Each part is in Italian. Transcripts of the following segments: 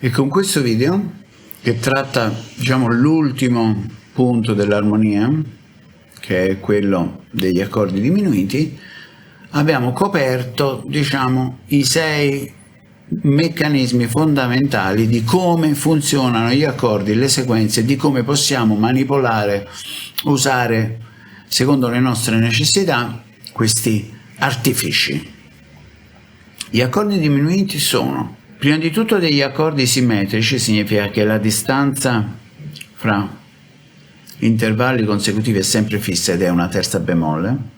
E con questo video, che tratta, diciamo, l'ultimo punto dell'armonia, che è quello degli accordi diminuiti, abbiamo coperto, diciamo, i 6 meccanismi fondamentali di come funzionano gli accordi, le sequenze, di come possiamo manipolare, usare, secondo le nostre necessità, questi artifici. Gli accordi diminuiti sono, prima di tutto, degli accordi simmetrici. Significa che la distanza fra intervalli consecutivi è sempre fissa ed è una terza bemolle,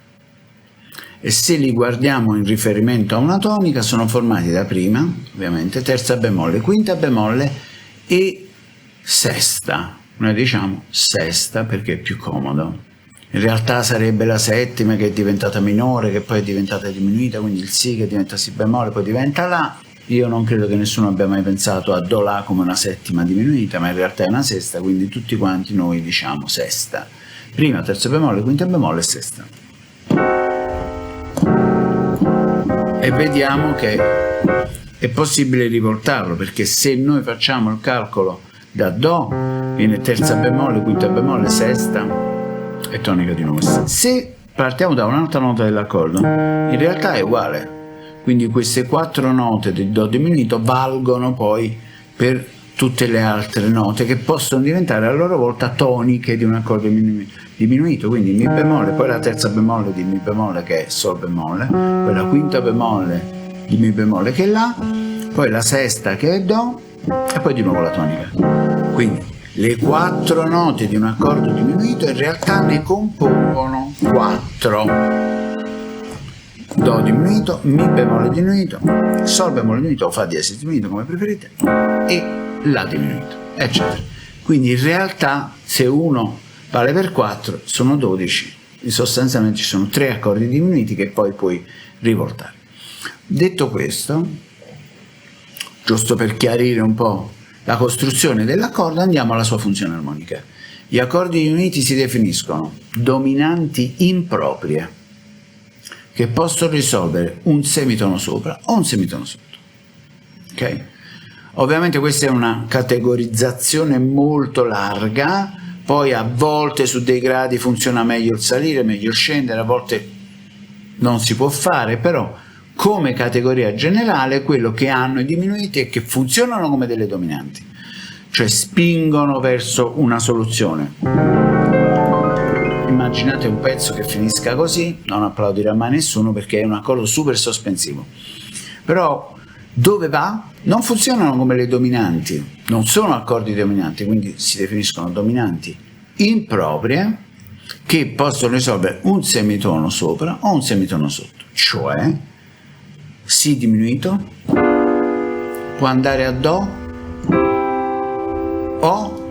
e se li guardiamo in riferimento a una tonica sono formati da prima, ovviamente, terza bemolle, quinta bemolle e sesta. Noi diciamo sesta perché è più comodo. In realtà sarebbe la settima, che è diventata minore, che poi è diventata diminuita, quindi il Si che diventa Si bemolle, poi diventa La. Io non credo che nessuno abbia mai pensato a Do La come una settima diminuita, ma in realtà è una sesta, quindi tutti quanti noi diciamo sesta. Prima, terza bemolle, quinta bemolle e sesta. E vediamo che è possibile rivoltarlo, perché se noi facciamo il calcolo da Do, viene terza bemolle, quinta bemolle, sesta e tonica di nuovo. Se partiamo da un'altra nota dell'accordo, in realtà è uguale. Quindi queste 4 note di Do diminuito valgono poi per tutte le altre note, che possono diventare a loro volta toniche di un accordo diminuito. Quindi Mi bemolle, poi la terza bemolle di Mi bemolle che è Sol bemolle, poi la quinta bemolle di Mi bemolle che è La, poi la sesta che è Do e poi di nuovo la tonica. Quindi le 4 note di un accordo diminuito in realtà ne compongono 4. Do diminuito, Mi bemolle diminuito, Sol bemolle diminuito o Fa diesis diminuito, come preferite, e La diminuito, eccetera. Quindi in realtà, se uno vale per 4, sono 12, sostanzialmente ci sono 3 accordi diminuiti che poi puoi rivoltare. Detto questo, giusto per chiarire un po' la costruzione dell'accordo, andiamo alla sua funzione armonica. Gli accordi diminuiti si definiscono dominanti improprie, che possono risolvere un semitono sopra o un semitono sotto. Ok? Ovviamente questa è una categorizzazione molto larga, poi a volte su dei gradi funziona meglio il salire, meglio il scendere, a volte non si può fare, però come categoria generale quello che hanno i diminuiti è che funzionano come delle dominanti, cioè spingono verso una soluzione. Immaginate un pezzo che finisca così, non applaudirà mai nessuno perché è un accordo super sospensivo, però dove va? Non funzionano come le dominanti, non sono accordi dominanti, quindi si definiscono dominanti improprie, che possono risolvere un semitono sopra o un semitono sotto, cioè Si diminuito può andare a Do o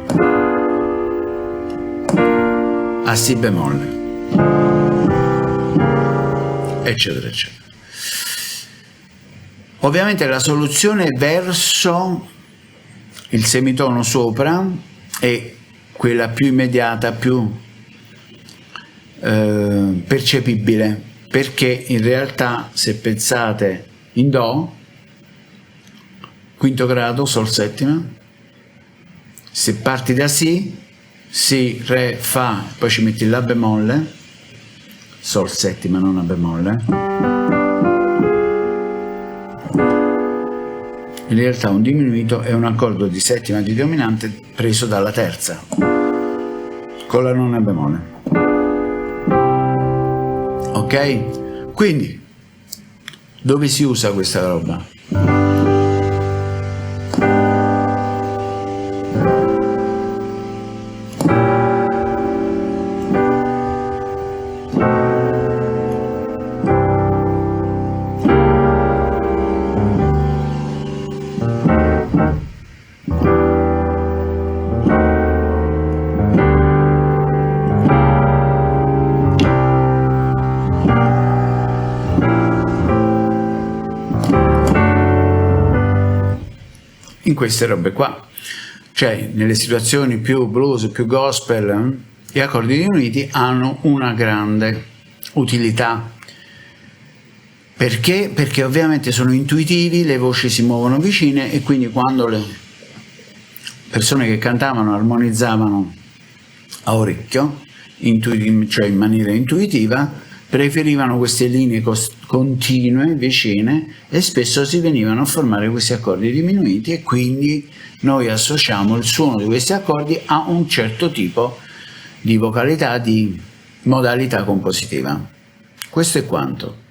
a Si bemolle, eccetera eccetera. Ovviamente la soluzione verso il semitono sopra è quella più immediata, più percepibile, perché in realtà, se pensate in Do, quinto grado, Sol settima, se parti da Si, Re, Fa, poi ci metti La bemolle, Sol settima, non La bemolle, in realtà un diminuito è un accordo di settima di dominante preso dalla terza con la nona bemolle. Ok? Quindi dove si usa questa roba? In queste robe qua, cioè nelle situazioni più blues, più gospel, gli accordi diminuiti hanno una grande utilità. Perché? Perché ovviamente sono intuitivi, le voci si muovono vicine e quindi quando persone che cantavano, armonizzavano a orecchio, cioè in maniera intuitiva, preferivano queste linee continue, vicine, e spesso si venivano a formare questi accordi diminuiti, e quindi noi associamo il suono di questi accordi a un certo tipo di vocalità, di modalità compositiva. Questo è quanto.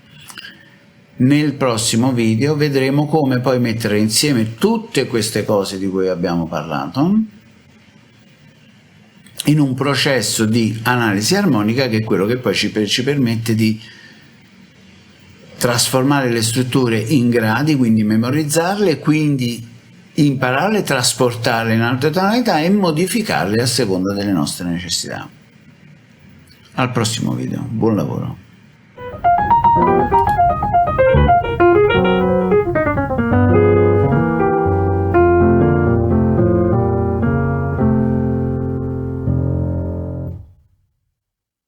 Nel prossimo video vedremo come poi mettere insieme tutte queste cose di cui abbiamo parlato in un processo di analisi armonica, che è quello che poi ci permette di trasformare le strutture in gradi, quindi memorizzarle, quindi impararle, trasportarle in altre tonalità e modificarle a seconda delle nostre necessità. Al prossimo video, buon lavoro!